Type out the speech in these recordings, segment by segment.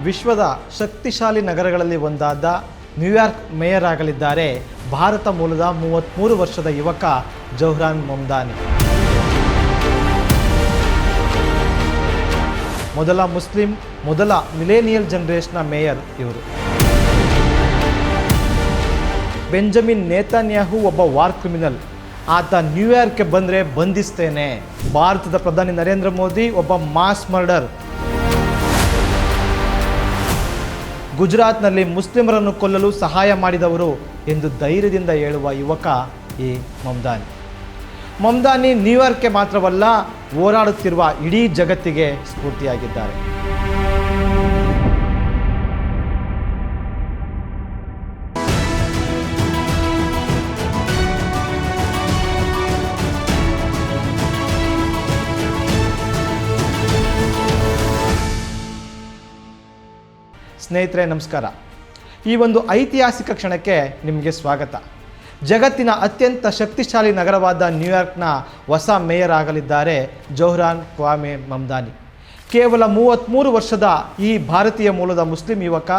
ವಿಶ್ವದ ಶಕ್ತಿಶಾಲಿ ನಗರಗಳಲ್ಲಿ ಒಂದಾದ ನ್ಯೂಯಾರ್ಕ್ ಮೇಯರ್ ಆಗಲಿದ್ದಾರೆ ಭಾರತ ಮೂಲದ 33 ವರ್ಷದ ಯುವಕ ಜೌಹ್ರಾನ್ ಮಮ್ದಾನಿ. ಮೊದಲ ಮುಸ್ಲಿಂ, ಮೊದಲ ಮಿಲೇನಿಯಲ್ ಜನರೇಷನ್ನ ಮೇಯರ್ ಇವರು. ಬೆಂಜಮಿನ್ ನೇತನ್ಯಾಹು ಒಬ್ಬ ವಾರ್ ಕ್ರಿಮಿನಲ್. ಆತ ನ್ಯೂಯಾರ್ಕ್ಗೆ ಬಂದರೆ ಬಂಧಿಸ್ತೇನೆ. ಭಾರತದ ಪ್ರಧಾನಿ ನರೇಂದ್ರ ಮೋದಿ ಒಬ್ಬ ಮಾಸ್ ಮರ್ಡರ್. ಗುಜರಾತ್ನಲ್ಲಿ ಮುಸ್ಲಿಮರನ್ನು ಕೊಲ್ಲಲು ಸಹಾಯ ಮಾಡಿದವರು ಎಂದು ಧೈರ್ಯದಿಂದ ಹೇಳುವ ಯುವಕ ಈ ಮಮ್ದಾನಿ. ಮಮ್ದಾನಿ ನ್ಯೂಯಾರ್ಕ್ಗೆ ಮಾತ್ರವಲ್ಲ, ಹೋರಾಡುತ್ತಿರುವ ಇಡೀ ಜಗತ್ತಿಗೆ ಸ್ಫೂರ್ತಿಯಾಗಿದ್ದಾರೆ. ಸ್ನೇಹಿತರೆ ನಮಸ್ಕಾರ. ಈ ಒಂದು ಐತಿಹಾಸಿಕ ಕ್ಷಣಕ್ಕೆ ನಿಮಗೆ ಸ್ವಾಗತ. ಜಗತ್ತಿನ ಅತ್ಯಂತ ಶಕ್ತಿಶಾಲಿ ನಗರವಾದ ನ್ಯೂಯಾರ್ಕ್ನ ಹೊಸ ಮೇಯರ್ ಆಗಲಿದ್ದಾರೆ ಜೌಹ್ರಾನ್ ಕ್ವಾಮೆ ಮಮ್ದಾನಿ. ಕೇವಲ 33 ವರ್ಷದ ಈ ಭಾರತೀಯ ಮೂಲದ ಮುಸ್ಲಿಂ ಯುವಕ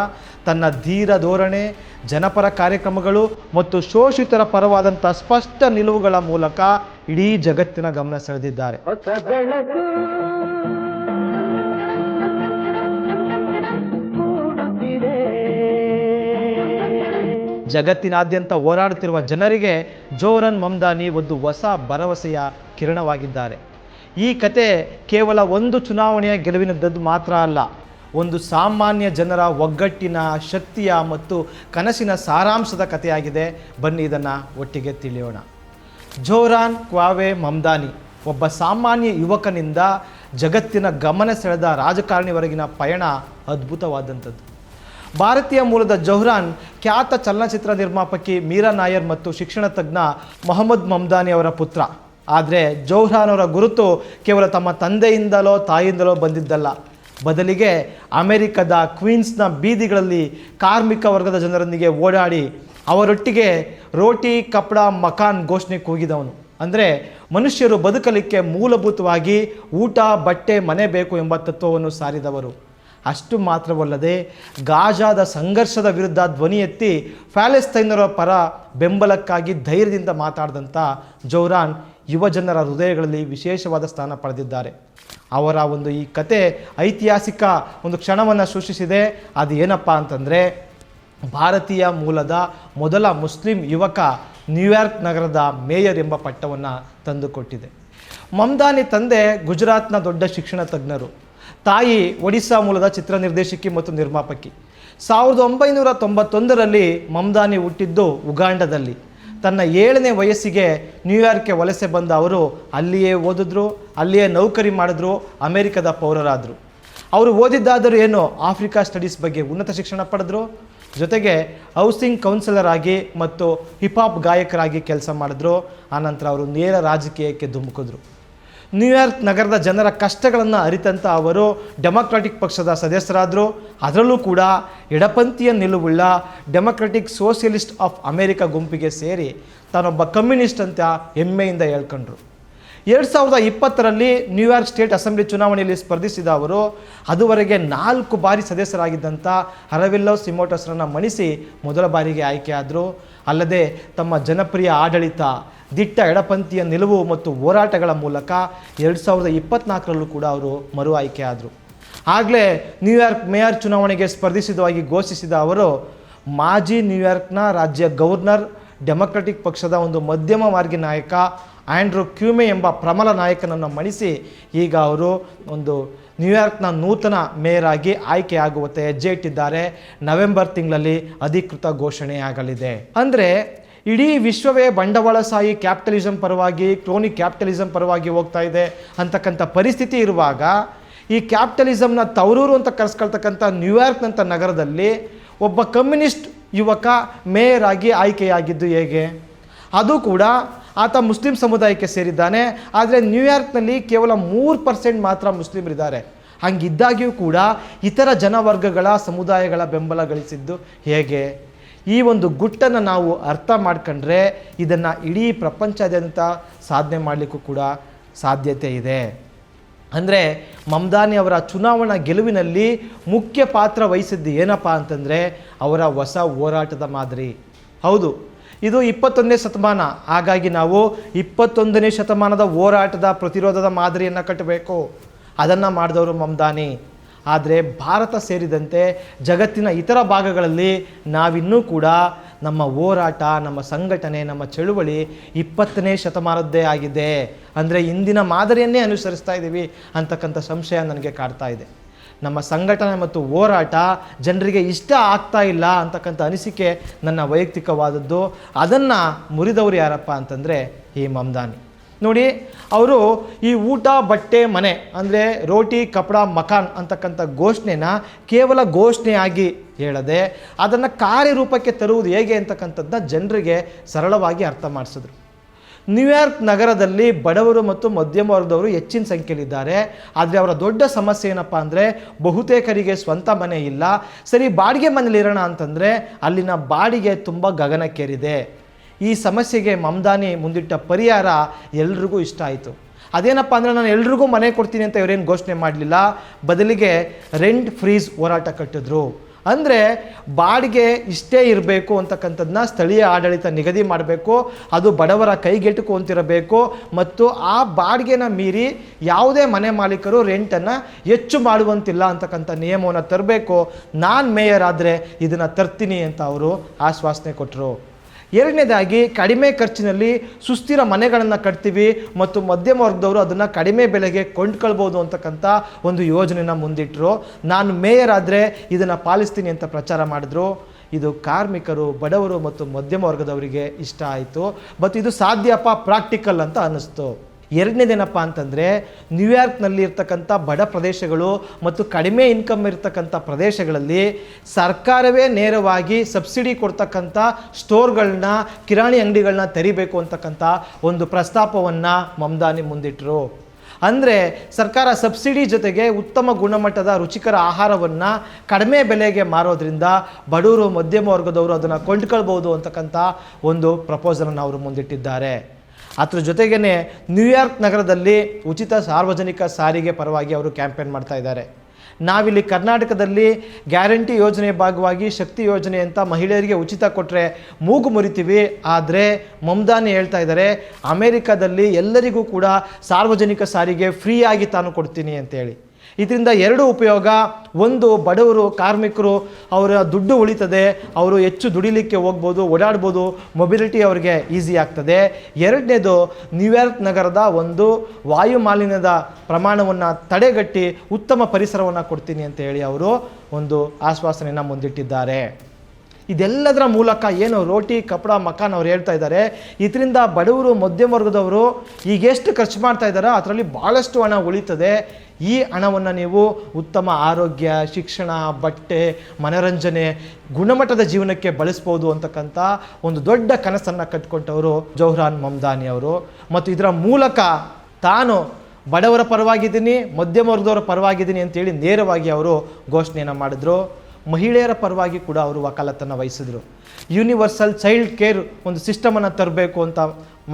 ತನ್ನ ಧೀರ ಧೋರಣೆ, ಜನಪರ ಕಾರ್ಯಕ್ರಮಗಳು ಮತ್ತು ಶೋಷಿತರ ಪರವಾದಂಥ ಸ್ಪಷ್ಟ ನಿಲುವುಗಳ ಮೂಲಕ ಇಡೀ ಜಗತ್ತಿನ ಗಮನ ಸೆಳೆದಿದ್ದಾರೆ. ಜಗತ್ತಿನಾದ್ಯಂತ ಹೋರಾಡುತ್ತಿರುವ ಜನರಿಗೆ ಜೌಹ್ರಾನ್ ಮಮ್ದಾನಿ ಒಂದು ಹೊಸ ಭರವಸೆಯ ಕಿರಣವಾಗಿದ್ದಾರೆ. ಈ ಕತೆ ಕೇವಲ ಒಂದು ಚುನಾವಣೆಯ ಗೆಲುವಿನದ್ದು ಮಾತ್ರ ಅಲ್ಲ, ಒಂದು ಸಾಮಾನ್ಯ ಜನರ ಒಗ್ಗಟ್ಟಿನ, ಶಕ್ತಿಯ ಮತ್ತು ಕನಸಿನ ಸಾರಾಂಶದ ಕಥೆಯಾಗಿದೆ. ಬನ್ನಿ ಇದನ್ನು ಒಟ್ಟಿಗೆ ತಿಳಿಯೋಣ. ಜೌಹ್ರಾನ್ ಕ್ವಾಮೆ ಮಮ್ದಾನಿ ಒಬ್ಬ ಸಾಮಾನ್ಯ ಯುವಕನಿಂದ ಜಗತ್ತಿನ ಗಮನ ಸೆಳೆದ ರಾಜಕಾರಣಿವರೆಗಿನ ಪಯಣ ಅದ್ಭುತವಾದಂಥದ್ದು. ಭಾರತೀಯ ಮೂಲದ ಜೌಹ್ರಾನ್ ಖ್ಯಾತ ಚಲನಚಿತ್ರ ನಿರ್ಮಾಪಕಿ ಮೀರಾ ನಾಯರ್ ಮತ್ತು ಶಿಕ್ಷಣ ತಜ್ಞ ಮೊಹಮ್ಮದ್ ಮಮ್ದಾನಿ ಅವರ ಪುತ್ರ. ಆದರೆ ಜೌಹ್ರಾನ್ ಅವರ ಗುರುತು ಕೇವಲ ತಮ್ಮ ತಂದೆಯಿಂದಲೋ ತಾಯಿಯಿಂದಲೋ ಬಂದಿದ್ದಲ್ಲ, ಬದಲಿಗೆ ಅಮೆರಿಕದ ಕ್ವೀನ್ಸ್ನ ಬೀದಿಗಳಲ್ಲಿ ಕಾರ್ಮಿಕ ವರ್ಗದ ಜನರೊಂದಿಗೆ ಓಡಾಡಿ ಅವರೊಟ್ಟಿಗೆ ರೋಟಿ ಕಪಡಾ ಮಕಾನ್ ಘೋಷಣೆ ಕೂಗಿದವನು. ಅಂದರೆ ಮನುಷ್ಯರು ಬದುಕಲಿಕ್ಕೆ ಮೂಲಭೂತವಾಗಿ ಊಟ, ಬಟ್ಟೆ, ಮನೆ ಬೇಕು ಎಂಬ ತತ್ವವನ್ನು ಸಾರಿದವರು. ಅಷ್ಟು ಮಾತ್ರವಲ್ಲದೆ ಗಾಜಾದ ಸಂಘರ್ಷದ ವಿರುದ್ಧ ಧ್ವನಿ ಎತ್ತಿ ಪ್ಯಾಲೆಸ್ತೈನರ ಪರ ಬೆಂಬಲಕ್ಕಾಗಿ ಧೈರ್ಯದಿಂದ ಮಾತಾಡಿದಂಥ ಜೌಹ್ರಾನ್ ಯುವಜನರ ಹೃದಯಗಳಲ್ಲಿ ವಿಶೇಷವಾದ ಸ್ಥಾನ ಪಡೆದಿದ್ದಾರೆ. ಅವರ ಒಂದು ಈ ಕತೆ ಐತಿಹಾಸಿಕ ಒಂದು ಕ್ಷಣವನ್ನು ಸೃಷ್ಟಿಸಿದೆ. ಅದು ಏನಪ್ಪ ಅಂತಂದರೆ, ಭಾರತೀಯ ಮೂಲದ ಮೊದಲ ಮುಸ್ಲಿಂ ಯುವಕ ನ್ಯೂಯಾರ್ಕ್ ನಗರದ ಮೇಯರ್ ಎಂಬ ಪಟ್ಟವನ್ನು ತಂದುಕೊಟ್ಟಿದೆ. ಮಮ್ದಾನಿ ತಂದೆ ಗುಜರಾತ್ನ ದೊಡ್ಡ ಶಿಕ್ಷಣ ತಜ್ಞರು, ತಾಯಿ ಒಡಿಸ್ಸಾ ಮೂಲದ ಚಿತ್ರ ನಿರ್ದೇಶಕಿ ಮತ್ತು ನಿರ್ಮಾಪಕಿ. 1991ರಲ್ಲಿ ಮಮ್ದಾನಿ ಹುಟ್ಟಿದ್ದು ಉಗಾಂಡದಲ್ಲಿ. ತನ್ನ 7ನೇ ವಯಸ್ಸಿಗೆ ನ್ಯೂಯಾರ್ಕ್ಗೆ ವಲಸೆ ಬಂದ ಅವರು ಅಲ್ಲಿಯೇ ಓದಿದ್ರು, ಅಲ್ಲಿಯೇ ನೌಕರಿ ಮಾಡಿದ್ರು, ಅಮೆರಿಕದ ಪೌರರಾದರು. ಅವರು ಓದಿದ್ದಾದರೂ ಏನು, ಆಫ್ರಿಕಾ ಸ್ಟಡೀಸ್ ಬಗ್ಗೆ ಉನ್ನತ ಶಿಕ್ಷಣ ಪಡೆದರು. ಜೊತೆಗೆ ಹೌಸಿಂಗ್ ಕೌನ್ಸಿಲರ್ ಆಗಿ ಮತ್ತು ಹಿಪಾಪ್ ಗಾಯಕರಾಗಿ ಕೆಲಸ ಮಾಡಿದ್ರು. ಆನಂತರ ಅವರು ನೇರ ರಾಜಕೀಯಕ್ಕೆ ಧುಮುಕಿದ್ರು. ನ್ಯೂಯಾರ್ಕ್ ನಗರದ ಜನರ ಕಷ್ಟಗಳನ್ನು ಅರಿತಂಥ ಅವರು ಡೆಮೊಕ್ರಾಟಿಕ್ ಪಕ್ಷದ ಸದಸ್ಯರಾದರು. ಅದರಲ್ಲೂ ಕೂಡ ಎಡಪಂಥೀಯ ನಿಲುವುಳ್ಳ ಡೆಮೊಕ್ರಾಟಿಕ್ ಸೋಷಿಯಲಿಸ್ಟ್ ಆಫ್ ಅಮೇರಿಕಾ ಗುಂಪಿಗೆ ಸೇರಿ ತಾನೊಬ್ಬ ಕಮ್ಯುನಿಸ್ಟ್ ಅಂತ ಹೆಮ್ಮೆಯಿಂದ ಹೇಳ್ಕೊಂಡ್ರು. 2020ರಲ್ಲಿ ನ್ಯೂಯಾರ್ಕ್ ಸ್ಟೇಟ್ ಅಸೆಂಬ್ಲಿ ಚುನಾವಣೆಯಲ್ಲಿ ಸ್ಪರ್ಧಿಸಿದ ಅವರು ಅದುವರೆಗೆ 4 ಬಾರಿ ಸದಸ್ಯರಾಗಿದ್ದಂಥ ಅರವಿಲ್ಲೋ ಸಿಮೋಟಸ್ರನ್ನು ಮಣಿಸಿ ಮೊದಲ ಬಾರಿಗೆ ಆಯ್ಕೆಯಾದರು. ಅಲ್ಲದೆ ತಮ್ಮ ಜನಪ್ರಿಯ ಆಡಳಿತ, ದಿಟ್ಟ ಎಡಪಂಥೀಯ ನಿಲುವು ಮತ್ತು ಹೋರಾಟಗಳ ಮೂಲಕ 2024ರಲ್ಲೂ ಕೂಡ ಅವರು ಮರು ಆಯ್ಕೆ ಆದರು. ಆಗಲೇ ನ್ಯೂಯಾರ್ಕ್ ಮೇಯರ್ ಚುನಾವಣೆಗೆ ಸ್ಪರ್ಧಿಸಿದವಾಗಿ ಘೋಷಿಸಿದ ಅವರು ಮಾಜಿ ನ್ಯೂಯಾರ್ಕ್ನ ರಾಜ್ಯ ಗವರ್ನರ್, ಡೆಮೊಕ್ರಾಟಿಕ್ ಪಕ್ಷದ ಒಂದು ಮಧ್ಯಮ ಮಾರ್ಗಿ ನಾಯಕ ಆಂಡ್ರೂ ಕ್ಯೂಮೆ ಎಂಬ ಪ್ರಬಲ ನಾಯಕನನ್ನು ಮಣಿಸಿ ಈಗ ಅವರು ಒಂದು ನ್ಯೂಯಾರ್ಕ್ನ ನೂತನ ಮೇಯರ್ ಆಗಿ ಆಯ್ಕೆಯಾಗುವಂತೆ ಹೆಜ್ಜೆ ಇಟ್ಟಿದ್ದಾರೆ. ನವೆಂಬರ್ ತಿಂಗಳಲ್ಲಿ ಅಧಿಕೃತ ಘೋಷಣೆಯಾಗಲಿದೆ. ಅಂದರೆ ಇಡೀ ವಿಶ್ವವೇ ಬಂಡವಾಳಶಾಹಿ ಕ್ಯಾಪಿಟಲಿಸಮ್ ಪರವಾಗಿ, ಕ್ರೋನಿಕ್ ಕ್ಯಾಪಿಟಲಿಸಮ್ ಪರವಾಗಿ ಹೋಗ್ತಾ ಇದೆ ಅಂತಕ್ಕಂಥ ಪರಿಸ್ಥಿತಿ ಇರುವಾಗ ಈ ಕ್ಯಾಪಿಟಲಿಸಮ್ನ ತವರೂರು ಅಂತ ಕರೆಸ್ಕೊಳ್ತಕ್ಕಂಥ ನ್ಯೂಯಾರ್ಕ್ನಂಥ ನಗರದಲ್ಲಿ ಒಬ್ಬ ಕಮ್ಯುನಿಸ್ಟ್ ಯುವಕ ಮೇಯರ್ ಆಗಿ ಆಯ್ಕೆಯಾಗಿದ್ದು ಹೇಗೆ? ಅದು ಕೂಡ ಆತ ಮುಸ್ಲಿಂ ಸಮುದಾಯಕ್ಕೆ ಸೇರಿದ್ದಾನೆ. ಆದರೆ ನ್ಯೂಯಾರ್ಕ್ನಲ್ಲಿ ಕೇವಲ 3% ಮಾತ್ರ ಮುಸ್ಲಿಮರಿದ್ದಾರೆ. ಹಂಗಿದ್ದಾಗ್ಯೂ ಕೂಡ ಇತರ ಜನವರ್ಗಗಳ ಸಮುದಾಯಗಳ ಬೆಂಬಲ ಗಳಿಸಿದ್ದು ಹೇಗೆ? ಈ ಒಂದು ಗುಟ್ಟನ್ನು ನಾವು ಅರ್ಥ ಮಾಡ್ಕೊಂಡ್ರೆ ಇದನ್ನು ಇಡೀ ಪ್ರಪಂಚದಾದ್ಯಂತ ಸಾಧನೆ ಮಾಡಲಿಕ್ಕೂ ಕೂಡ ಸಾಧ್ಯತೆ ಇದೆ. ಅಂದರೆ ಮಮ್ದಾನಿ ಅವರ ಚುನಾವಣಾ ಗೆಲುವಿನಲ್ಲಿ ಮುಖ್ಯ ಪಾತ್ರ ವಹಿಸಿದ್ದು ಏನಪ್ಪ ಅಂತಂದರೆ ಅವರ ಹೊಸ ಹೋರಾಟದ ಮಾದರಿ. ಹೌದು, ಇದು 21ನೇ ಶತಮಾನ, ಹಾಗಾಗಿ ನಾವು 21ನೇ ಶತಮಾನದ ಹೋರಾಟದ ಪ್ರತಿರೋಧದ ಮಾದರಿಯನ್ನು ಕಟ್ಟಬೇಕು. ಅದನ್ನು ಮಾಡಿದವರು ಮಮ್ದಾನಿ. ಆದರೆ ಭಾರತ ಸೇರಿದಂತೆ ಜಗತ್ತಿನ ಇತರ ಭಾಗಗಳಲ್ಲಿ ನಾವಿನ್ನೂ ಕೂಡ ನಮ್ಮ ಹೋರಾಟ, ನಮ್ಮ ಸಂಘಟನೆ, ನಮ್ಮ ಚಳುವಳಿ 20ನೇ ಶತಮಾನದ್ದೇ ಆಗಿದೆ. ಅಂದರೆ ಇಂದಿನ ಮಾದರಿಯನ್ನೇ ಅನುಸರಿಸ್ತಾ ಇದ್ದೀವಿ ಅಂತಕ್ಕಂಥ ಸಂಶಯ ನನಗೆ ಕಾಡ್ತಾ ಇದೆ. ನಮ್ಮ ಸಂಘಟನೆ ಮತ್ತು ಹೋರಾಟ ಜನರಿಗೆ ಇಷ್ಟ ಆಗ್ತಾ ಇಲ್ಲ ಅಂತಕ್ಕಂಥ ಅನಿಸಿಕೆ ನನ್ನ ವೈಯಕ್ತಿಕವಾದದ್ದು. ಅದನ್ನು ಮುರಿದವರು ಯಾರಪ್ಪ ಅಂತಂದರೆ ಈ ಮಮ್ದಾನಿ. ನೋಡಿ, ಅವರು ಈ ಊಟ ಬಟ್ಟೆ ಮನೆ ಅಂದರೆ ರೋಟಿ ಕಪಡ ಮಕಾನ್ ಅಂತಕ್ಕಂಥ ಘೋಷಣೆನ ಕೇವಲ ಘೋಷಣೆಯಾಗಿ ಹೇಳದೆ ಅದನ್ನು ಕಾರ್ಯರೂಪಕ್ಕೆ ತರುವುದು ಹೇಗೆ ಅಂತಕ್ಕಂಥದ್ದನ್ನ ಜನರಿಗೆ ಸರಳವಾಗಿ ಅರ್ಥ ಮಾಡಿಸಿದ್ರು. ನ್ಯೂಯಾರ್ಕ್ ನಗರದಲ್ಲಿ ಬಡವರು ಮತ್ತು ಮಧ್ಯಮ ವರ್ಗದವರು ಹೆಚ್ಚಿನ ಸಂಖ್ಯೆಯಲ್ಲಿದ್ದಾರೆ. ಆದರೆ ಅವರ ದೊಡ್ಡ ಸಮಸ್ಯೆ ಏನಪ್ಪ ಅಂದರೆ ಬಹುತೇಕರಿಗೆ ಸ್ವಂತ ಮನೆ ಇಲ್ಲ. ಸರಿ, ಬಾಡಿಗೆ ಮನೇಲಿರೋಣ ಅಂತಂದರೆ ಅಲ್ಲಿನ ಬಾಡಿಗೆ ತುಂಬ ಗಗನಕ್ಕೇರಿದೆ. ಈ ಸಮಸ್ಯೆಗೆ ಮಮ್ದಾನಿ ಮುಂದಿಟ್ಟ ಪರಿಹಾರ ಎಲ್ರಿಗೂ ಇಷ್ಟ ಆಯಿತು. ಅದೇನಪ್ಪ ಅಂದರೆ, ನಾನು ಎಲ್ರಿಗೂ ಮನೆ ಕೊಡ್ತೀನಿ ಅಂತ ಇವರೇನು ಘೋಷಣೆ ಮಾಡಲಿಲ್ಲ, ಬದಲಿಗೆ ರೆಂಟ್ ಫ್ರೀಸ್ ಹೋರಾಟ ಕಟ್ಟಿದ್ರು. ಅಂದರೆ ಬಾಡಿಗೆ ಇಷ್ಟೇ ಇರಬೇಕು ಅಂತಕ್ಕಂಥದ್ದನ್ನ ಸ್ಥಳೀಯ ಆಡಳಿತ ನಿಗದಿ ಮಾಡಬೇಕು, ಅದು ಬಡವರ ಕೈಗೆಟುಕುವಂತಿರಬೇಕು ಮತ್ತು ಆ ಬಾಡಿಗೆನ ಮೀರಿ ಯಾವುದೇ ಮನೆ ಮಾಲೀಕರು ರೆಂಟನ್ನು ಹೆಚ್ಚು ಮಾಡುವಂತಿಲ್ಲ ಅಂತಕ್ಕಂಥ ನಿಯಮವನ್ನು ತರಬೇಕು. ನಾನು ಮೇಯರ್ ಆದರೆ ಇದನ್ನು ತರ್ತೀನಿ ಅಂತ ಅವರು ಆಶ್ವಾಸನೆ ಕೊಟ್ಟರು. ಎರಡನೇದಾಗಿ, ಕಡಿಮೆ ಖರ್ಚಿನಲ್ಲಿ ಸುಸ್ಥಿರ ಮನೆಗಳನ್ನು ಕಟ್ತೀವಿ ಮತ್ತು ಮಧ್ಯಮ ವರ್ಗದವರು ಅದನ್ನು ಕಡಿಮೆ ಬೆಲೆಗೆ ಕೊಂಡ್ಕೊಳ್ಬೋದು ಅಂತಕ್ಕಂಥ ಒಂದು ಯೋಜನೆನ ಮುಂದಿಟ್ಟರು. ನಾನು ಮೇಯರ್ ಆದರೆ ಇದನ್ನು ಪಾಲಿಸ್ತೀನಿ ಅಂತ ಪ್ರಚಾರ ಮಾಡಿದ್ರು. ಇದು ಕಾರ್ಮಿಕರು, ಬಡವರು ಮತ್ತು ಮಧ್ಯಮ ವರ್ಗದವರಿಗೆ ಇಷ್ಟ ಆಯಿತು. ಮತ್ತು ಇದು ಸಾಧ್ಯಪ್ಪ, ಪ್ರಾಕ್ಟಿಕಲ್ ಅಂತ ಅನ್ನಿಸ್ತು. ಎರಡನೇದೇನಪ್ಪ ಅಂತಂದರೆ, ನ್ಯೂಯಾರ್ಕ್ನಲ್ಲಿ ಇರ್ತಕ್ಕಂಥ ಬಡ ಪ್ರದೇಶಗಳು ಮತ್ತು ಕಡಿಮೆ ಇನ್ಕಮ್ ಇರ್ತಕ್ಕಂಥ ಪ್ರದೇಶಗಳಲ್ಲಿ ಸರ್ಕಾರವೇ ನೇರವಾಗಿ ಸಬ್ಸಿಡಿ ಕೊಡ್ತಕ್ಕಂಥ ಸ್ಟೋರ್ಗಳನ್ನ, ಕಿರಾಣಿ ಅಂಗಡಿಗಳನ್ನ ತೆರಿಬೇಕು ಅಂತಕ್ಕಂಥ ಒಂದು ಪ್ರಸ್ತಾಪವನ್ನು ಮಮ್ದಾನಿ ಮುಂದಿಟ್ಟರು. ಅಂದರೆ ಸರ್ಕಾರ ಸಬ್ಸಿಡಿ ಜೊತೆಗೆ ಉತ್ತಮ ಗುಣಮಟ್ಟದ ರುಚಿಕರ ಆಹಾರವನ್ನು ಕಡಿಮೆ ಬೆಲೆಗೆ ಮಾರೋದ್ರಿಂದ ಬಡವರು ಮಧ್ಯಮ ವರ್ಗದವರು ಅದನ್ನು ಕೊಂಡ್ಕೊಳ್ಬೋದು ಅಂತಕ್ಕಂಥ ಒಂದು ಪ್ರಪೋಸಲನ್ನು ಅವರು ಮುಂದಿಟ್ಟಿದ್ದಾರೆ. ಅದ್ರ ಜೊತೆಗೇ ನ್ಯೂಯಾರ್ಕ್ ನಗರದಲ್ಲಿ ಉಚಿತ ಸಾರ್ವಜನಿಕ ಸಾರಿಗೆ ಪರವಾಗಿ ಅವರು ಕ್ಯಾಂಪೇನ್ ಮಾಡ್ತಾ ಇದ್ದಾರೆ. ನಾವಿಲ್ಲಿ ಕರ್ನಾಟಕದಲ್ಲಿ ಗ್ಯಾರಂಟಿ ಯೋಜನೆ ಭಾಗವಾಗಿ ಶಕ್ತಿ ಯೋಜನೆ ಅಂತ ಮಹಿಳೆಯರಿಗೆ ಉಚಿತ ಕೊಟ್ಟರೆ ಮೂಗು ಮುರಿತೀವಿ. ಆದರೆ ಮಮ್ದಾನಿ ಹೇಳ್ತಾ ಇದ್ದಾರೆ, ಅಮೇರಿಕಾದಲ್ಲಿ ಎಲ್ಲರಿಗೂ ಕೂಡ ಸಾರ್ವಜನಿಕ ಸಾರಿಗೆ ಫ್ರೀಯಾಗಿ ತಾನು ಕೊಡ್ತೀನಿ ಅಂತೇಳಿ. ಇದರಿಂದ ಎರಡು ಉಪಯೋಗ. ಒಂದು, ಬಡವರು ಕಾರ್ಮಿಕರು ಅವರ ದುಡ್ಡು ಉಳಿತದೆ, ಅವರು ಹೆಚ್ಚು ದುಡಿಲಿಕ್ಕೆ ಹೋಗ್ಬೋದು, ಓಡಾಡ್ಬೋದು, ಮೊಬಿಲಿಟಿ ಅವರಿಗೆ ಈಸಿ ಆಗ್ತದೆ. ಎರಡನೇದು, ನ್ಯೂಯಾರ್ಕ್ ನಗರದ ಒಂದು ವಾಯು ಮಾಲಿನ್ಯದ ಪ್ರಮಾಣವನ್ನು ತಡೆಗಟ್ಟಿ ಉತ್ತಮ ಪರಿಸರವನ್ನು ಕೊಡ್ತೀನಿ ಅಂತ ಹೇಳಿ ಅವರು ಒಂದು ಆಶ್ವಾಸನೆಯನ್ನು ಮುಂದಿಟ್ಟಿದ್ದಾರೆ. ಇದೆಲ್ಲದರ ಮೂಲಕ ಏನು ರೋಟಿ ಕಪಡ ಮಕಾನ್ ಅವ್ರು ಹೇಳ್ತಾ ಇದ್ದಾರೆ, ಇದರಿಂದ ಬಡವರು ಮಧ್ಯಮ ವರ್ಗದವರು ಈಗ ಎಷ್ಟು ಖರ್ಚು ಮಾಡ್ತಾ ಇದ್ದಾರೋ ಅದರಲ್ಲಿ ಭಾಳಷ್ಟು ಹಣ ಉಳಿತದೆ. ಈ ಹಣವನ್ನು ನೀವು ಉತ್ತಮ ಆರೋಗ್ಯ, ಶಿಕ್ಷಣ, ಬಟ್ಟೆ, ಮನೋರಂಜನೆ, ಗುಣಮಟ್ಟದ ಜೀವನಕ್ಕೆ ಬಳಸ್ಬೋದು ಅಂತಕ್ಕಂಥ ಒಂದು ದೊಡ್ಡ ಕನಸನ್ನು ಕಟ್ಕೊಂಡವರು ಜೌಹ್ರಾನ್ ಮಮ್ದಾನಿ ಅವರು. ಮತ್ತು ಇದರ ಮೂಲಕ ತಾನು ಬಡವರ ಪರವಾಗಿದ್ದೀನಿ, ಮಧ್ಯಮ ವರ್ಗದವರ ಪರವಾಗಿದ್ದೀನಿ ಅಂತೇಳಿ ನೇರವಾಗಿ ಅವರು ಘೋಷಣೆಯನ್ನು ಮಾಡಿದ್ರು. ಮಹಿಳೆಯರ ಪರವಾಗಿ ಕೂಡ ಅವರು ವಕಾಲತ್ತನ್ನು ವಹಿಸಿದ್ರು. ಯೂನಿವರ್ಸಲ್ ಚೈಲ್ಡ್ ಕೇರ್ ಒಂದು ಸಿಸ್ಟಮನ್ನು ತರಬೇಕು ಅಂತ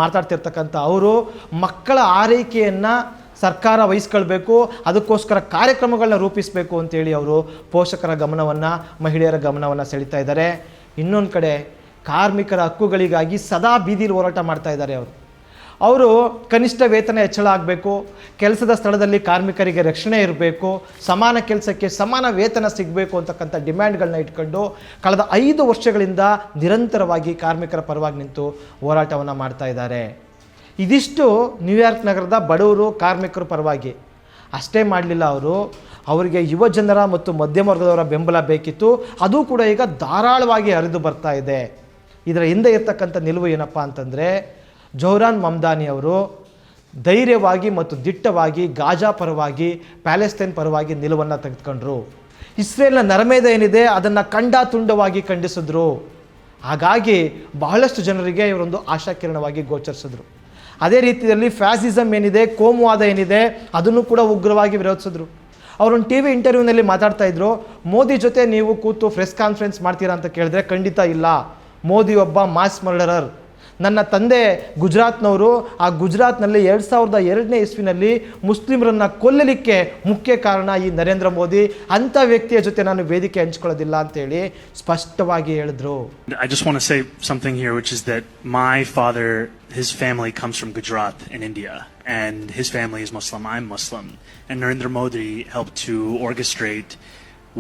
ಮಾತಾಡ್ತಿರ್ತಕ್ಕಂಥ ಅವರು ಮಕ್ಕಳ ಆರೈಕೆಯನ್ನು ಸರ್ಕಾರ ವಹಿಸ್ಕೊಳ್ಬೇಕು, ಅದಕ್ಕೋಸ್ಕರ ಕಾರ್ಯಕ್ರಮಗಳನ್ನ ರೂಪಿಸಬೇಕು ಅಂತೇಳಿ ಅವರು ಪೋಷಕರ ಗಮನವನ್ನು, ಮಹಿಳೆಯರ ಗಮನವನ್ನು ಸೆಳೀತಾ ಇದ್ದಾರೆ. ಇನ್ನೊಂದು ಕಡೆ ಕಾರ್ಮಿಕರ ಹಕ್ಕುಗಳಿಗಾಗಿ ಸದಾ ಬೀದಿಲಿ ಹೋರಾಟ ಮಾಡ್ತಾ ಇದ್ದಾರೆ. ಅವರು ಕನಿಷ್ಠ ವೇತನ ಹೆಚ್ಚಳ ಆಗಬೇಕು, ಕೆಲಸದ ಸ್ಥಳದಲ್ಲಿ ಕಾರ್ಮಿಕರಿಗೆ ರಕ್ಷಣೆ ಇರಬೇಕು, ಸಮಾನ ಕೆಲಸಕ್ಕೆ ಸಮಾನ ವೇತನ ಸಿಗಬೇಕು ಅಂತಕ್ಕಂಥ ಡಿಮ್ಯಾಂಡ್ಗಳನ್ನ ಇಟ್ಕೊಂಡು ಕಳೆದ 5 ವರ್ಷಗಳಿಂದ ನಿರಂತರವಾಗಿ ಕಾರ್ಮಿಕರ ಪರವಾಗಿ ನಿಂತು ಹೋರಾಟವನ್ನು ಮಾಡ್ತಾ ಇದ್ದಾರೆ. ಇದಿಷ್ಟು ನ್ಯೂಯಾರ್ಕ್ ನಗರದ ಬಡವರು ಕಾರ್ಮಿಕರ ಪರವಾಗಿ. ಅಷ್ಟೇ ಮಾಡಲಿಲ್ಲ ಅವರು, ಅವರಿಗೆ ಯುವ ಜನರ ಮತ್ತು ಮಧ್ಯಮ ವರ್ಗದವರ ಬೆಂಬಲ ಬೇಕಿತ್ತು. ಅದು ಕೂಡ ಈಗ ಧಾರಾಳವಾಗಿ ಹರಿದು ಬರ್ತಾ ಇದೆ. ಇದರ ಹಿಂದೆ ಇರ್ತಕ್ಕಂಥ ನಿಲುವು ಏನಪ್ಪ ಅಂತಂದರೆ, ಜೌಹ್ರಾನ್ ಮಮ್ದಾನಿ ಅವರು ಧೈರ್ಯವಾಗಿ ಮತ್ತು ದಿಟ್ಟವಾಗಿ ಗಾಜಾ ಪರವಾಗಿ, ಪ್ಯಾಲೆಸ್ತೈನ್ ಪರವಾಗಿ ನಿಲುವನ್ನು ತೆಗೆದುಕೊಂಡ್ರು. ಇಸ್ರೇಲ್ನ ನರಮೇಧ ಏನಿದೆ ಅದನ್ನು ಖಂಡಾತುಂಡವಾಗಿ ಖಂಡಿಸಿದ್ರು. ಹಾಗಾಗಿ ಬಹಳಷ್ಟು ಜನರಿಗೆ ಇವರೊಂದು ಆಶಾಕಿರಣವಾಗಿ ಗೋಚರಿಸಿದ್ರು. ಅದೇ ರೀತಿಯಲ್ಲಿ ಫ್ಯಾಸಿಸಮ್ ಏನಿದೆ, ಕೋಮುವಾದ ಏನಿದೆ, ಅದನ್ನು ಕೂಡ ಉಗ್ರವಾಗಿ ವಿರೋಧಿಸಿದ್ರು. ಅವರೊಂದು ಟಿ ವಿ ಇಂಟರ್ವ್ಯೂನಲ್ಲಿ ಮಾತಾಡ್ತಾ ಇದ್ರು, ಮೋದಿ ಜೊತೆ ನೀವು ಕೂತು ಪ್ರೆಸ್ ಕಾನ್ಫರೆನ್ಸ್ ಮಾಡ್ತೀರಾ ಅಂತ ಕೇಳಿದ್ರೆ ಖಂಡಿತ ಇಲ್ಲ, ಮೋದಿ ಒಬ್ಬ ಮಾಸ್ ಮರ್ಡರರ್, ನನ್ನ ತಂದೆ ಗುಜರಾತ್ನವರು. ಆ ಗುಜರಾತ್ನಲ್ಲಿ 2002ನೇ ಇಸ್ವಿನಲ್ಲಿ ಮುಸ್ಲಿಮರನ್ನು ಕೊಲ್ಲಲಿಕ್ಕೆ ಮುಖ್ಯ ಕಾರಣ ಈ ನರೇಂದ್ರ ಮೋದಿ. ಅಂಥ ವ್ಯಕ್ತಿಯ ಜೊತೆ ನಾನು ವೇದಿಕೆ ಹಂಚ್ಕೊಳ್ಳೋದಿಲ್ಲ ಅಂತೇಳಿ ಸ್ಪಷ್ಟವಾಗಿ ಹೇಳಿದ್ರು. I just want to say something here, which is that my father, his family comes from Gujarat in India, and his family is Muslim, I'm Muslim, and Narendra Modi helped to orchestrate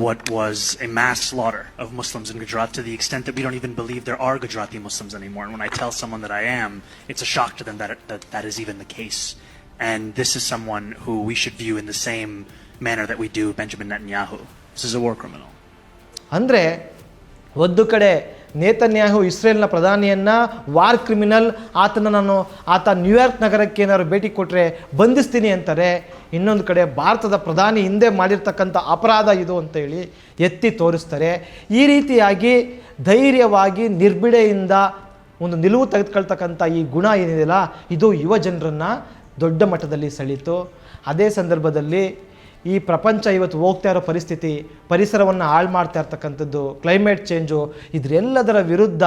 what was a mass slaughter of Muslims in Gujarat, to the extent that we don't even believe there are Gujarati Muslims anymore. And when I tell someone that I am, it's a shock to them that is even the case. And this is someone who we should view in the same manner that we do Benjamin Netanyahu. This is a war criminal. ಅಂದರೆ ಒಂದು ಕಡೆ Netanyahu ಇಸ್ರೇಲ್ನ ಪ್ರಧಾನಿಯನ್ನು war criminal, ಆತ New York ನಗರಕ್ಕೆ ಏನಾದ್ರು ಭೇಟಿ ಕೊಟ್ಟರೆ ಬಂಧಿಸ್ತೀನಿ ಅಂತಾರೆ. ಇನ್ನೊಂದು ಕಡೆ ಭಾರತದ ಪ್ರಧಾನಿ ಹಿಂದೆ ಮಾಡಿರ್ತಕ್ಕಂಥ ಅಪರಾಧ ಇದು ಅಂತೇಳಿ ಎತ್ತಿ ತೋರಿಸ್ತಾರೆ. ಈ ರೀತಿಯಾಗಿ ಧೈರ್ಯವಾಗಿ ನಿರ್ಭಿಡೆಯಿಂದ ಒಂದು ನಿಲುವು ತೆಗೆದುಕೊಳ್ತಕ್ಕಂಥ ಈ ಗುಣ ಏನಿದೆಯಲ್ಲ, ಇದು ಯುವ ಜನರನ್ನು ದೊಡ್ಡ ಮಟ್ಟದಲ್ಲಿ ಸೆಳೀತು. ಅದೇ ಸಂದರ್ಭದಲ್ಲಿ ಈ ಪ್ರಪಂಚ ಇವತ್ತು ಹೋಗ್ತಾ ಇರೋ ಪರಿಸ್ಥಿತಿ, ಪರಿಸರವನ್ನು ಹಾಳು ಮಾಡ್ತಾ ಇರ್ತಕ್ಕಂಥದ್ದು, ಕ್ಲೈಮೇಟ್ ಚೇಂಜು, ಇದರೆಲ್ಲದರ ವಿರುದ್ಧ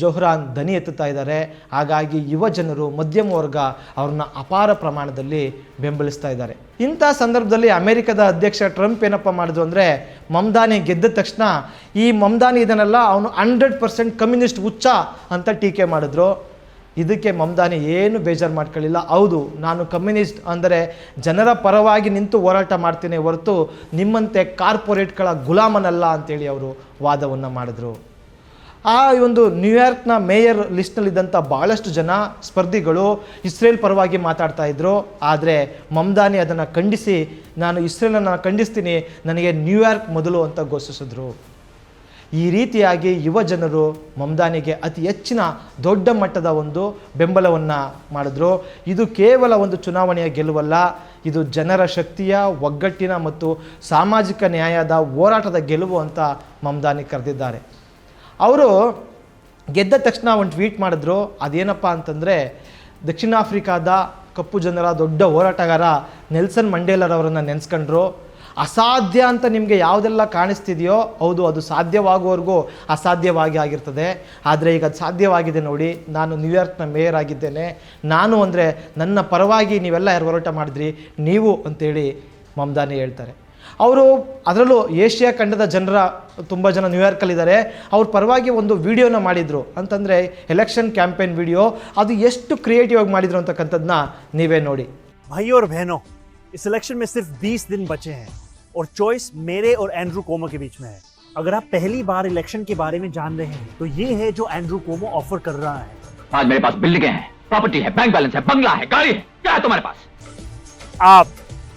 ಜೊಹ್ರಾನ್ ದನಿ ಎತ್ತುತ್ತಾ ಇದ್ದಾರೆ. ಹಾಗಾಗಿ ಯುವ ಜನರು, ಮಧ್ಯಮ ವರ್ಗ ಅವ್ರನ್ನ ಅಪಾರ ಪ್ರಮಾಣದಲ್ಲಿ ಬೆಂಬಲಿಸ್ತಾ ಇದ್ದಾರೆ. ಇಂಥ ಸಂದರ್ಭದಲ್ಲಿ ಅಮೆರಿಕದ ಅಧ್ಯಕ್ಷ ಟ್ರಂಪ್ ಏನಪ್ಪ ಮಾಡಿದ್ರು ಅಂದರೆ, ಮಮ್ದಾನಿ ಗೆದ್ದ ತಕ್ಷಣ ಈ ಮಮ್ದಾನಿ ಇದನ್ನೆಲ್ಲ ಅವನು 100% ಕಮ್ಯುನಿಸ್ಟ್ ಹುಚ್ಚ ಅಂತ ಟೀಕೆ ಮಾಡಿದ್ರು. ಇದಕ್ಕೆ ಮಮ್ದಾನಿ ಏನು ಬೇಜಾರು ಮಾಡ್ಕೊಳ್ಳಿಲ್ಲ. ಹೌದು, ನಾನು ಕಮ್ಯುನಿಸ್ಟ್ ಅಂದರೆ ಜನರ ಪರವಾಗಿ ನಿಂತು ಹೋರಾಟ ಮಾಡ್ತೀನಿ ಹೊರತು ನಿಮ್ಮಂತೆ ಕಾರ್ಪೊರೇಟ್ಗಳ ಗುಲಾಮನಲ್ಲ ಅಂತೇಳಿ ಅವರು ವಾದವನ್ನು ಮಾಡಿದ್ರು. ಆ ಒಂದು ನ್ಯೂಯಾರ್ಕ್ನ ಮೇಯರ್ ಲಿಸ್ಟ್ನಲ್ಲಿದ್ದಂಥ ಭಾಳಷ್ಟು ಜನ ಸ್ಪರ್ಧಿಗಳು ಇಸ್ರೇಲ್ ಪರವಾಗಿ ಮಾತಾಡ್ತಾ ಇದ್ರು. ಆದರೆ ಮಮ್ದಾನಿ ಅದನ್ನು ಖಂಡಿಸಿ, ನಾನು ಇಸ್ರೇಲನ್ನು ಖಂಡಿಸ್ತೀನಿ, ನನಗೆ ನ್ಯೂಯಾರ್ಕ್ ಮೊದಲು ಅಂತ ಘೋಷಿಸಿದ್ರು. ಈ ರೀತಿಯಾಗಿ ಯುವ ಜನರು ಮಮ್ದಾನಿಗೆ ಅತಿ ಹೆಚ್ಚಿನ ದೊಡ್ಡ ಮಟ್ಟದ ಒಂದು ಬೆಂಬಲವನ್ನು ಮಾಡಿದ್ರು. ಇದು ಕೇವಲ ಒಂದು ಚುನಾವಣೆಯ ಗೆಲುವಲ್ಲ, ಇದು ಜನರ ಶಕ್ತಿಯ, ಒಗ್ಗಟ್ಟಿನ ಮತ್ತು ಸಾಮಾಜಿಕ ನ್ಯಾಯದ ಹೋರಾಟದ ಗೆಲುವು ಅಂತ ಮಮ್ದಾನಿ ಕರೆದಿದ್ದಾರೆ. ಅವರು ಗೆದ್ದ ತಕ್ಷಣ ಒಂದು ಟ್ವೀಟ್ ಮಾಡಿದ್ರು. ಅದೇನಪ್ಪ ಅಂತಂದರೆ, ದಕ್ಷಿಣ ಆಫ್ರಿಕಾದ ಕಪ್ಪು ಜನರ ದೊಡ್ಡ ಹೋರಾಟಗಾರ ನೆಲ್ಸನ್ ಮಂಡೇಲರವರನ್ನು ನೆನೆಸ್ಕೊಂಡ್ರು. ಅಸಾಧ್ಯ ಅಂತ ನಿಮಗೆ ಯಾವುದೆಲ್ಲ ಕಾಣಿಸ್ತಿದೆಯೋ, ಹೌದು, ಅದು ಸಾಧ್ಯವಾಗುವವರೆಗೂ ಅಸಾಧ್ಯವಾಗಿ ಆಗಿರ್ತದೆ. ಆದರೆ ಈಗ ಅದು ಸಾಧ್ಯವಾಗಿದೆ ನೋಡಿ. ನಾನು ನ್ಯೂಯಾರ್ಕ್ನ ಮೇಯರ್ ಆಗಿದ್ದೇನೆ, ನಾನು ಅಂದರೆ ನನ್ನ ಪರವಾಗಿ ನೀವೆಲ್ಲ ಯಾರು ಹೋರಾಟ ಮಾಡಿದ್ರಿ, ನೀವು ಅಂತೇಳಿ ಮಮ್ದಾನಿ ಹೇಳ್ತಾರೆ. ಅವರು ಅದರಲ್ಲೂ ಏಷ್ಯಾ ಖಂಡದ ಜನರ ತುಂಬ ಜನ ನ್ಯೂಯಾರ್ಕಲ್ಲಿದ್ದಾರೆ, ಅವ್ರ ಪರವಾಗಿ ಒಂದು ವಿಡಿಯೋನ ಮಾಡಿದರು. ಅಂತಂದರೆ ಎಲೆಕ್ಷನ್ ಕ್ಯಾಂಪೇನ್ ವಿಡಿಯೋ. ಅದು ಎಷ್ಟು ಕ್ರಿಯೇಟಿವ್ ಆಗಿ ಮಾಡಿದ್ರು ಅಂತಕ್ಕಂಥದ್ದನ್ನ ನೀವೇ ನೋಡಿ. भाइयों और बहनों, इस इलेक्शन में सिर्फ 20 दिन बचे हैं और चॉइस मेरे और एंड्रू कोमो के बीच में है. अगर आप पहली बार इलेक्शन के बारे में जान रहे हैं तो ये है जो एंड्रू कोमो ऑफर कर रहा है. आज मेरे पास बिल्डिंगें हैं, प्रॉपर्टी है, बैंक बैलेंस है, बंगला है, गाड़ी है, क्या है तुम्हारे पास?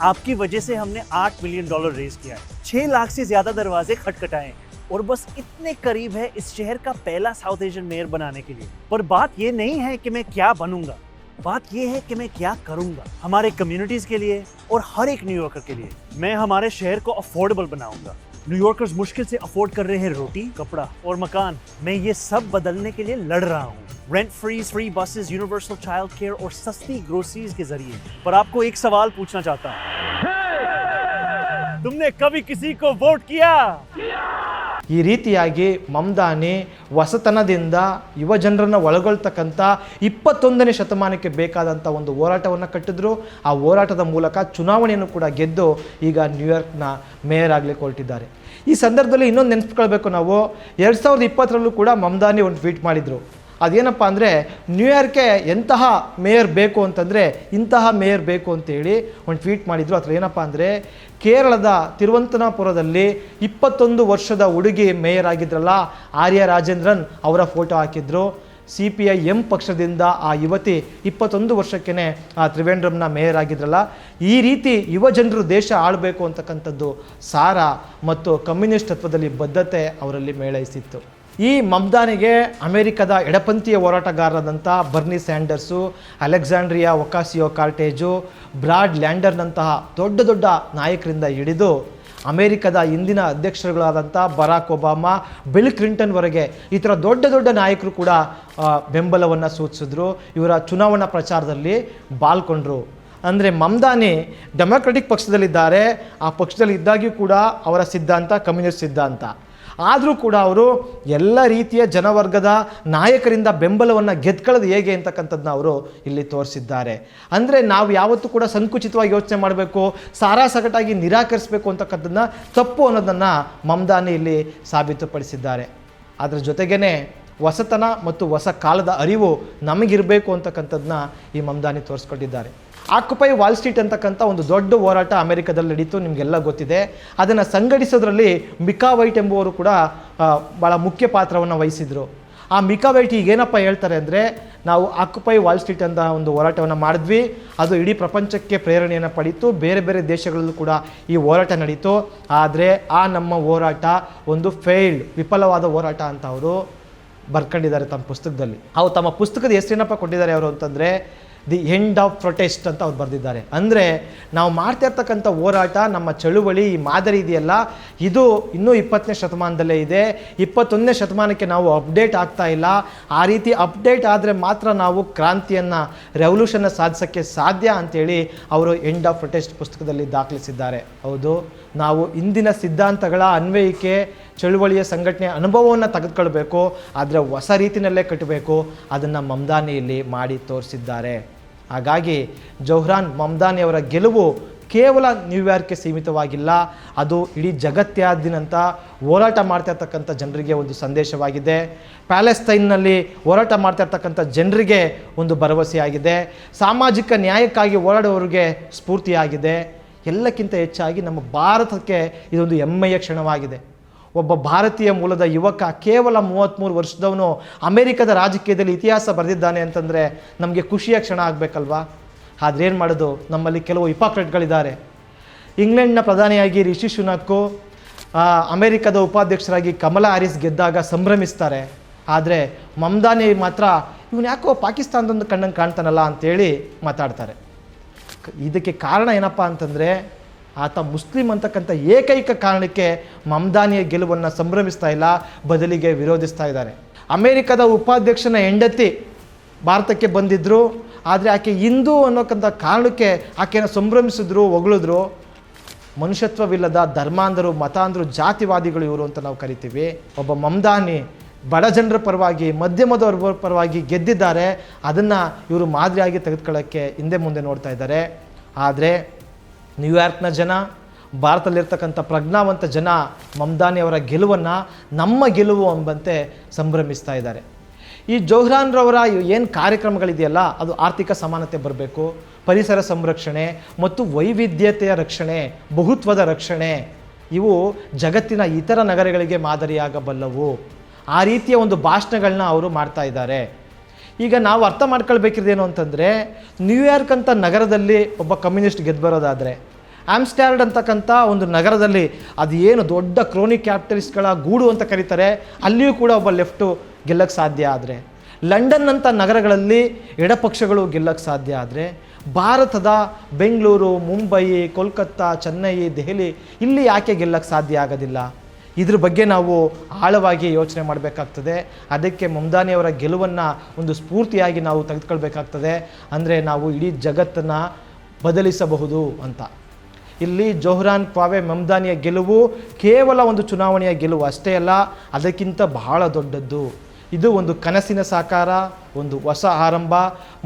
आपकी वजह से हमने $8 मिलियन रेज किया है, 6 लाख से ज्यादा दरवाजे खटखटाए और बस इतने करीब है इस शहर का पहला साउथ एशियन मेयर बनाने के लिए. पर बात ये नहीं है कि मैं क्या बनूंगा, बात ये है कि मैं क्या करूंगा हमारे कम्युनिटीज के लिए और हर एक न्यूयॉर्कर के लिए. मैं हमारे शहर को अफोर्डेबल बनाऊंगा. न्यूयॉर्कर्स मुश्किल से अफोर्ड कर रहे हैं रोटी, कपड़ा और मकान. मैं ये सब बदलने के लिए लड़ रहा हूँ. Rent free buses, universal child care और सस्ती ग्रोसरीज के जरिए. पर आपको एक सवाल पूछना चाहता हूँ, तुमने कभी किसी को वोट किया? ಈ ರೀತಿಯಾಗಿ ಮಮ್ದಾನಿ ಹೊಸತನದಿಂದ ಯುವ ಜನರನ್ನು ಒಳಗೊಳ್ತಕ್ಕಂಥ 21ನೇ ಶತಮಾನಕ್ಕೆ ಬೇಕಾದಂಥ ಒಂದು ಹೋರಾಟವನ್ನು ಕಟ್ಟಿದ್ರು. ಆ ಹೋರಾಟದ ಮೂಲಕ ಚುನಾವಣೆಯನ್ನು ಕೂಡ ಗೆದ್ದು ಈಗ ನ್ಯೂಯಾರ್ಕ್ನ ಮೇಯರ್ ಆಗಲಿಕ್ಕೆ ಹೊರಟಿದ್ದಾರೆ. ಈ ಸಂದರ್ಭದಲ್ಲಿ ಇನ್ನೊಂದು ನೆನಪಿಸ್ಕೊಳ್ಬೇಕು ನಾವು, 2020ರಲ್ಲೂ ಕೂಡ ಮಮ್ದಾನಿ ಒಂದು ಟ್ವೀಟ್ ಮಾಡಿದರು. ಅದೇನಪ್ಪ ಅಂದರೆ, ನ್ಯೂಯಾರ್ಕ್ಗೆ ಎಂತಹ ಮೇಯರ್ ಬೇಕು ಅಂತಂದರೆ ಇಂತಹ ಮೇಯರ್ ಬೇಕು ಅಂತೇಳಿ ಒಂದು ಟ್ವೀಟ್ ಮಾಡಿದರು. ಅದ್ರ ಏನಪ್ಪ ಅಂದರೆ, ಕೇರಳದ ತಿರುವಂತಪುರದಲ್ಲಿ 21 ವರ್ಷದ ಹುಡುಗಿ ಮೇಯರ್ ಆಗಿದ್ರಲ್ಲ, ಆರ್ಯ ರಾಜೇಂದ್ರನ್, ಅವರ ಫೋಟೋ ಹಾಕಿದ್ರು. CPIM ಪಕ್ಷದಿಂದ ಆ ಯುವತಿ 21 ವರ್ಷಕ್ಕೇ ಆ ತ್ರಿವೇಂದ್ರಂನ ಮೇಯರ್ ಆಗಿದ್ರಲ್ಲ. ಈ ರೀತಿ ಯುವ ಜನರು ದೇಶ ಆಳಬೇಕು ಅಂತಕ್ಕಂಥದ್ದು ಸಾರ ಮತ್ತು ಕಮ್ಯುನಿಸ್ಟ್ ತತ್ವದಲ್ಲಿ ಬದ್ಧತೆ ಅವರಲ್ಲಿ ಮೇಳೈಸಿತ್ತು. ಈ ಮಮ್ದಾನಿಗೆ ಅಮೆರಿಕದ ಎಡಪಂಥೀಯ ಹೋರಾಟಗಾರರಾದಂಥ ಬರ್ನಿ ಸ್ಯಾಂಡರ್ಸು, ಅಲೆಕ್ಸಾಂಡ್ರಿಯಾ ಒಕಾಸಿಯೋ ಕಾರ್ಟೇಜು, ಬ್ರಾಡ್ ಲ್ಯಾಂಡರ್ನಂತಹ ದೊಡ್ಡ ದೊಡ್ಡ ನಾಯಕರಿಂದ ಹಿಡಿದು ಅಮೆರಿಕದ ಇಂದಿನ ಅಧ್ಯಕ್ಷರುಗಳಾದಂಥ ಬರಾಕ್ ಒಬಾಮಾ, ಬಿಲ್ ಕ್ಲಿಂಟನ್ವರೆಗೆ ಈ ಥರ ದೊಡ್ಡ ದೊಡ್ಡ ನಾಯಕರು ಕೂಡ ಬೆಂಬಲವನ್ನು ಸೂಚಿಸಿದ್ರು. ಇವರ ಚುನಾವಣಾ ಪ್ರಚಾರದಲ್ಲಿ ಪಾಲ್ಗೊಂಡ್ರು. ಅಂದರೆ ಮಮ್ದಾನಿ ಡೆಮೊಕ್ರೆಟಿಕ್ ಪಕ್ಷದಲ್ಲಿದ್ದಾರೆ, ಆ ಪಕ್ಷದಲ್ಲಿ ಇದ್ದಾಗ್ಯೂ ಕೂಡ ಅವರ ಸಿದ್ಧಾಂತ ಕಮ್ಯುನಿಸ್ಟ್ ಸಿದ್ಧಾಂತ. ಆದರೂ ಕೂಡ ಅವರು ಎಲ್ಲ ರೀತಿಯ ಜನವರ್ಗದ ನಾಯಕರಿಂದ ಬೆಂಬಲವನ್ನು ಗೆದ್ಕೊಳ್ಳೋದು ಹೇಗೆ ಅಂತಕ್ಕಂಥದ್ದನ್ನ ಅವರು ಇಲ್ಲಿ ತೋರಿಸಿದ್ದಾರೆ. ಅಂದರೆ ನಾವು ಯಾವತ್ತೂ ಕೂಡ ಸಂಕುಚಿತವಾಗಿ ಯೋಚನೆ ಮಾಡಬೇಕು, ಸಾರಾಸಗಟಾಗಿ ನಿರಾಕರಿಸಬೇಕು ಅಂತಕ್ಕಂಥದ್ದನ್ನ ತಪ್ಪು ಅನ್ನೋದನ್ನು ಮಮ್ದಾನಿ ಇಲ್ಲಿ ಸಾಬೀತುಪಡಿಸಿದ್ದಾರೆ. ಅದರ ಜೊತೆಗೇ ಹೊಸತನ ಮತ್ತು ಹೊಸ ಕಾಲದ ಅರಿವು ನಮಗಿರಬೇಕು ಅಂತಕ್ಕಂಥದ್ದನ್ನ ಈ ಮಮ್ದಾನಿ ತೋರಿಸ್ಕೊಟ್ಟಿದ್ದಾರೆ. ಆಕ್ಯುಪೈ ವಾಲ್ ಸ್ಟ್ರೀಟ್ ಅಂತಕ್ಕಂಥ ಒಂದು ದೊಡ್ಡ ಹೋರಾಟ ಅಮೆರಿಕದಲ್ಲಿ ನಡೀತು, ನಿಮಗೆಲ್ಲ ಗೊತ್ತಿದೆ. ಅದನ್ನು ಸಂಘಟಿಸೋದ್ರಲ್ಲಿ ಮಿಕಾ ವೈಟ್ ಎಂಬುವರು ಕೂಡ ಭಾಳ ಮುಖ್ಯ ಪಾತ್ರವನ್ನು ವಹಿಸಿದರು. ಆ ಮಿಕಾ ವೈಟ್ ಈಗೇನಪ್ಪ ಹೇಳ್ತಾರೆ ಅಂದರೆ, ನಾವು ಆಕ್ಯುಪೈ ವಾಲ್ ಸ್ಟ್ರೀಟ್ ಅಂತ ಒಂದು ಹೋರಾಟವನ್ನು ಮಾಡಿದ್ವಿ, ಅದು ಇಡೀ ಪ್ರಪಂಚಕ್ಕೆ ಪ್ರೇರಣೆಯನ್ನು ಪಡೀತು, ಬೇರೆ ಬೇರೆ ದೇಶಗಳಲ್ಲೂ ಕೂಡ ಈ ಹೋರಾಟ ನಡೀತು. ಆದರೆ ಆ ನಮ್ಮ ಹೋರಾಟ ಒಂದು ವಿಫಲವಾದ ಹೋರಾಟ ಅಂತ ಅವರು ಬರ್ಕೊಂಡಿದ್ದಾರೆ ತಮ್ಮ ಪುಸ್ತಕದಲ್ಲಿ. ಅವ್ರು ತಮ್ಮ ಪುಸ್ತಕದ ಹೆಸರೇನಪ್ಪ ಕೊಟ್ಟಿದ್ದಾರೆ ಅವರು ಅಂತಂದರೆ ದಿ ಎಂಡ್ ಆಫ್ ಪ್ರೊಟೆಸ್ಟ್ ಅಂತ ಅವ್ರು ಬರೆದಿದ್ದಾರೆ. ಅಂದರೆ ನಾವು ಮಾಡ್ತಾ ಇರ್ತಕ್ಕಂಥ ಹೋರಾಟ, ನಮ್ಮ ಚಳುವಳಿ, ಈ ಮಾದರಿ ಇದೆಯಲ್ಲ, ಇದು ಇನ್ನೂ 20ನೇ ಶತಮಾನದಲ್ಲೇ ಇದೆ. 21ನೇ ಶತಮಾನಕ್ಕೆ ನಾವು ಅಪ್ಡೇಟ್ ಆಗ್ತಾ ಇಲ್ಲ. ಆ ರೀತಿ ಅಪ್ಡೇಟ್ ಆದರೆ ಮಾತ್ರ ನಾವು ಕ್ರಾಂತಿಯನ್ನು, ರೆವಲ್ಯೂಷನ್ನ ಸಾಧಿಸೋಕ್ಕೆ ಸಾಧ್ಯ ಅಂತೇಳಿ ಅವರು ಎಂಡ್ ಆಫ್ ಪ್ರೊಟೆಸ್ಟ್ ಪುಸ್ತಕದಲ್ಲಿ ದಾಖಲಿಸಿದ್ದಾರೆ. ಹೌದು, ನಾವು ಇಂದಿನ ಸಿದ್ಧಾಂತಗಳ ಅನ್ವಯಿಕೆ, ಚಳುವಳಿಯ ಸಂಘಟನೆಯ ಅನುಭವವನ್ನು ತೆಗೆದುಕೊಳ್ಬೇಕು, ಆದರೆ ಹೊಸ ರೀತಿಯಲ್ಲೇ ಕಟ್ಟಬೇಕು. ಅದನ್ನು ಮಮ್ದಾನಿಯಲ್ಲಿ ಮಾಡಿ ತೋರಿಸಿದ್ದಾರೆ. ಹಾಗಾಗಿ ಜೊಹ್ರಾನ್ ಮಮ್ದಾನಿಯವರ ಗೆಲುವು ಕೇವಲ ನ್ಯೂಯಾರ್ಕ್ಗೆ ಸೀಮಿತವಾಗಿಲ್ಲ, ಅದು ಇಡೀ ಜಗತ್ತಾದ್ಯಂತ ಹೋರಾಟ ಮಾಡ್ತಾ ಇರ್ತಕ್ಕಂಥ ಜನರಿಗೆ ಒಂದು ಸಂದೇಶವಾಗಿದೆ. ಪ್ಯಾಲೆಸ್ತೈನ್ನಲ್ಲಿ ಹೋರಾಟ ಮಾಡ್ತಾ ಇರ್ತಕ್ಕಂಥ ಜನರಿಗೆ ಒಂದು ಭರವಸೆಯಾಗಿದೆ. ಸಾಮಾಜಿಕ ನ್ಯಾಯಕ್ಕಾಗಿ ಹೋರಾಡುವವರಿಗೆ ಸ್ಫೂರ್ತಿಯಾಗಿದೆ. ಎಲ್ಲಕ್ಕಿಂತ ಹೆಚ್ಚಾಗಿ ನಮ್ಮ ಭಾರತಕ್ಕೆ ಇದೊಂದು ಹೆಮ್ಮೆಯ ಕ್ಷಣವಾಗಿದೆ. ಒಬ್ಬ ಭಾರತೀಯ ಮೂಲದ ಯುವಕ, ಕೇವಲ 33 ವರ್ಷದವನು ಅಮೆರಿಕದ ರಾಜಕೀಯದಲ್ಲಿ ಇತಿಹಾಸ ಬರೆದಿದ್ದಾನೆ ಅಂತಂದರೆ ನಮಗೆ ಖುಷಿಯ ಕ್ಷಣ ಆಗಬೇಕಲ್ವಾ? ಆದರೆ ಏನು ಮಾಡೋದು, ನಮ್ಮಲ್ಲಿ ಕೆಲವು ಹಿಪಾಕ್ರೆಟ್ಗಳಿದ್ದಾರೆ. ಇಂಗ್ಲೆಂಡ್ನ ಪ್ರಧಾನಿಯಾಗಿ ರಿಷಿ ಸುನಕ್, ಅಮೆರಿಕದ ಉಪಾಧ್ಯಕ್ಷರಾಗಿ ಕಮಲಾ ಹ್ಯಾರಿಸ್ ಗೆದ್ದಾಗ ಸಂಭ್ರಮಿಸ್ತಾರೆ. ಆದರೆ ಮಮ್ದಾನಿ ಮಾತ್ರ ಇವನು ಯಾಕೋ ಪಾಕಿಸ್ತಾನದೊಂದು ಕಣ್ಣಂಗೆ ಕಾಣ್ತಾನಲ್ಲ ಅಂತೇಳಿ ಮಾತಾಡ್ತಾರೆ. ಇದಕ್ಕೆ ಕಾರಣ ಏನಪ್ಪ ಅಂತಂದರೆ, ಆತ ಮುಸ್ಲಿಂ ಅಂತಕ್ಕಂಥ ಏಕೈಕ ಕಾರಣಕ್ಕೆ ಮಮ್ದಾನಿಯ ಗೆಲುವನ್ನು ಸಂಭ್ರಮಿಸ್ತಾ ಇಲ್ಲ, ಬದಲಿಗೆ ವಿರೋಧಿಸ್ತಾ ಇದ್ದಾರೆ. ಅಮೇರಿಕದ ಉಪಾಧ್ಯಕ್ಷನ ಹೆಂಡತಿ ಭಾರತಕ್ಕೆ ಬಂದಿದ್ದರು, ಆದರೆ ಆಕೆ ಹಿಂದೂ ಅನ್ನೋಕ್ಕಂಥ ಕಾರಣಕ್ಕೆ ಆಕೆಯನ್ನು ಸಂಭ್ರಮಿಸಿದ್ರು, ಹೊಗಳಿದ್ರು. ಮನುಷ್ಯತ್ವವಿಲ್ಲದ ಧರ್ಮಾಂಧರು, ಮತಾಂಧರು, ಜಾತಿವಾದಿಗಳು ಇವರು ಅಂತ ನಾವು ಕರಿತೀವಿ. ಒಬ್ಬ ಮಮ್ದಾನಿ ಬಡ ಜನರ ಪರವಾಗಿ, ಮಧ್ಯಮದವರ ಪರವಾಗಿ ಗೆದ್ದಿದ್ದಾರೆ. ಅದನ್ನು ಇವರು ಮಾದರಿಯಾಗಿ ತೆಗೆದುಕೊಳ್ಳೋಕ್ಕೆ ಹಿಂದೆ ಮುಂದೆ ನೋಡ್ತಾ ಇದ್ದಾರೆ. ಆದರೆ ನ್ಯೂಯಾರ್ಕ್ನ ಜನ, ಭಾರತದಲ್ಲಿರ್ತಕ್ಕಂಥ ಪ್ರಜ್ಞಾವಂತ ಜನ ಮಮ್ದಾನಿಯವರ ಗೆಲುವನ್ನು ನಮ್ಮ ಗೆಲುವು ಎಂಬಂತೆ ಸಂಭ್ರಮಿಸ್ತಾ ಇದ್ದಾರೆ. ಈ ಜೊಹ್ರಾನ್ರವರ ಏನು ಕಾರ್ಯಕ್ರಮಗಳಿದೆಯಲ್ಲ, ಅದು ಆರ್ಥಿಕ ಸಮಾನತೆ ಬರಬೇಕು, ಪರಿಸರ ಸಂರಕ್ಷಣೆ ಮತ್ತು ವೈವಿಧ್ಯತೆಯ ರಕ್ಷಣೆ, ಬಹುತ್ವದ ರಕ್ಷಣೆ, ಇವು ಜಗತ್ತಿನ ಇತರ ನಗರಗಳಿಗೆ ಮಾದರಿಯಾಗಬಲ್ಲವು. ಆ ರೀತಿಯ ಒಂದು ಭಾಷಣಗಳನ್ನ ಅವರು ಮಾಡ್ತಾ ಇದ್ದಾರೆ. ಈಗ ನಾವು ಅರ್ಥ ಮಾಡ್ಕೊಳ್ಬೇಕಿರೋದೇನು ಅಂತಂದರೆ, ನ್ಯೂಯಾರ್ಕ್ ಅಂತ ನಗರದಲ್ಲಿ ಒಬ್ಬ ಕಮ್ಯುನಿಸ್ಟ್ ಗೆದ್ದು ಬರೋದಾದರೆ, ಆಮ್ಸ್ಟರ್ಡ್ಯಾಮ್ ಅಂತಕ್ಕಂಥ ಒಂದು ನಗರದಲ್ಲಿ ಅದು ಏನು ದೊಡ್ಡ ಕ್ರೋನಿ ಕ್ಯಾಪಿಟಲಿಸ್ಟ್ಗಳ ಗೂಡು ಅಂತ ಕರೀತಾರೆ, ಅಲ್ಲಿಯೂ ಕೂಡ ಒಬ್ಬ ಲೆಫ್ಟು ಗೆಲ್ಲಕ್ಕೆ ಸಾಧ್ಯ ಆದರೆ, ಲಂಡನ್ ಅಂತ ನಗರಗಳಲ್ಲಿ ಎಡಪಕ್ಷಗಳು ಗೆಲ್ಲಕ್ಕೆ ಸಾಧ್ಯ ಆದರೆ, ಭಾರತದ ಬೆಂಗಳೂರು, ಮುಂಬೈ, ಕೋಲ್ಕತ್ತಾ, ಚೆನ್ನೈ, ದೆಹಲಿ ಇಲ್ಲಿ ಯಾಕೆ ಗೆಲ್ಲಕ್ಕೆ ಸಾಧ್ಯ ಆಗೋದಿಲ್ಲ? ಇದ್ರ ಬಗ್ಗೆ ನಾವು ಆಳವಾಗಿ ಯೋಚನೆ ಮಾಡಬೇಕಾಗ್ತದೆ. ಅದಕ್ಕೆ ಮಮ್ದಾನಿಯವರ ಗೆಲುವನ್ನು ಒಂದು ಸ್ಫೂರ್ತಿಯಾಗಿ ನಾವು ತೆಗೆದುಕೊಳ್ಬೇಕಾಗ್ತದೆ. ಅಂದರೆ ನಾವು ಇಡೀ ಜಗತ್ತನ್ನು ಬದಲಿಸಬಹುದು ಅಂತ. ಇಲ್ಲಿ ಜೊಹ್ರಾನ್ ಕ್ವಾವೆ ಮಮ್ದಾನಿಯ ಗೆಲುವು ಕೇವಲ ಒಂದು ಚುನಾವಣೆಯ ಗೆಲುವು ಅಷ್ಟೇ ಅಲ್ಲ, ಅದಕ್ಕಿಂತ ಬಹಳ ದೊಡ್ಡದ್ದು. ಇದು ಒಂದು ಕನಸಿನ ಸಾಕಾರ, ಒಂದು ಹೊಸ ಆರಂಭ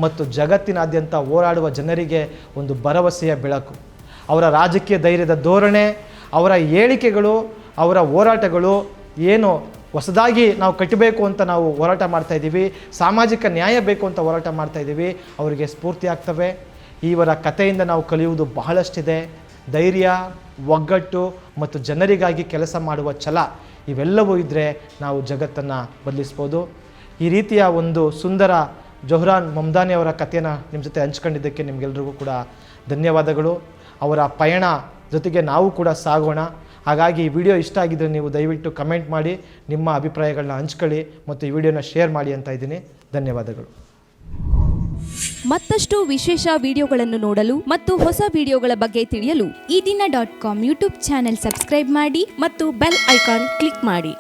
ಮತ್ತು ಜಗತ್ತಿನಾದ್ಯಂತ ಹೋರಾಡುವ ಜನರಿಗೆ ಒಂದು ಭರವಸೆಯ ಬೆಳಕು. ಅವರ ರಾಜಕೀಯ ಧೈರ್ಯದ ಧೋರಣೆ, ಅವರ ಹೇಳಿಕೆಗಳು, ಅವರ ಹೋರಾಟಗಳು ಏನು ಹೊಸದಾಗಿ ನಾವು ಕಟ್ಟಬೇಕು ಅಂತ ನಾವು ಹೋರಾಟ ಮಾಡ್ತಾಯಿದ್ದೀವಿ, ಸಾಮಾಜಿಕ ನ್ಯಾಯ ಬೇಕು ಅಂತ ಹೋರಾಟ ಮಾಡ್ತಾಯಿದ್ದೀವಿ, ಅವರಿಗೆ ಸ್ಫೂರ್ತಿ ಆಗ್ತವೆ. ಇವರ ಕಥೆಯಿಂದ ನಾವು ಕಲಿಯುವುದು ಬಹಳಷ್ಟಿದೆ. ಧೈರ್ಯ, ಒಗ್ಗಟ್ಟು ಮತ್ತು ಜನರಿಗಾಗಿ ಕೆಲಸ ಮಾಡುವ ಛಲ, ಇವೆಲ್ಲವೂ ಇದ್ದರೆ ನಾವು ಜಗತ್ತನ್ನು ಬದಲಿಸ್ಬೋದು. ಈ ರೀತಿಯ ಒಂದು ಸುಂದರ ಜೊಹ್ರಾನ್ ಮಮ್ದಾನಿಯವರ ಕಥೆಯನ್ನು ನಿಮ್ಮ ಜೊತೆ ಹಂಚ್ಕೊಂಡಿದ್ದಕ್ಕೆ ನಿಮಗೆಲ್ರಿಗೂ ಕೂಡ ಧನ್ಯವಾದಗಳು. ಅವರ ಪಯಣ ಜೊತೆಗೆ ನಾವು ಕೂಡ ಸಾಗೋಣ. ಹಾಗಾಗಿ ಈ ವಿಡಿಯೋ ಇಷ್ಟ ಆಗಿದ್ದರೆ ನೀವು ದಯವಿಟ್ಟು ಕಮೆಂಟ್ ಮಾಡಿ, ನಿಮ್ಮ ಅಭಿಪ್ರಾಯಗಳನ್ನ ಹಂಚ್ಕೊಳ್ಳಿ ಮತ್ತು ಈ ವಿಡಿಯೋನ ಶೇರ್ ಮಾಡಿ ಅಂತ ಇದ್ದೀನಿ. ಧನ್ಯವಾದಗಳು. ಮತ್ತಷ್ಟು ವಿಶೇಷ ವಿಡಿಯೋಗಳನ್ನು ನೋಡಲು ಮತ್ತು ಹೊಸ ವಿಡಿಯೋಗಳ ಬಗ್ಗೆ ತಿಳಿಯಲು ಈ ದಿನ .com ಯೂಟ್ಯೂಬ್ ಚಾನೆಲ್ ಸಬ್ಸ್ಕ್ರೈಬ್ ಮಾಡಿ ಮತ್ತು ಬೆಲ್ ಐಕಾನ್ ಕ್ಲಿಕ್ ಮಾಡಿ.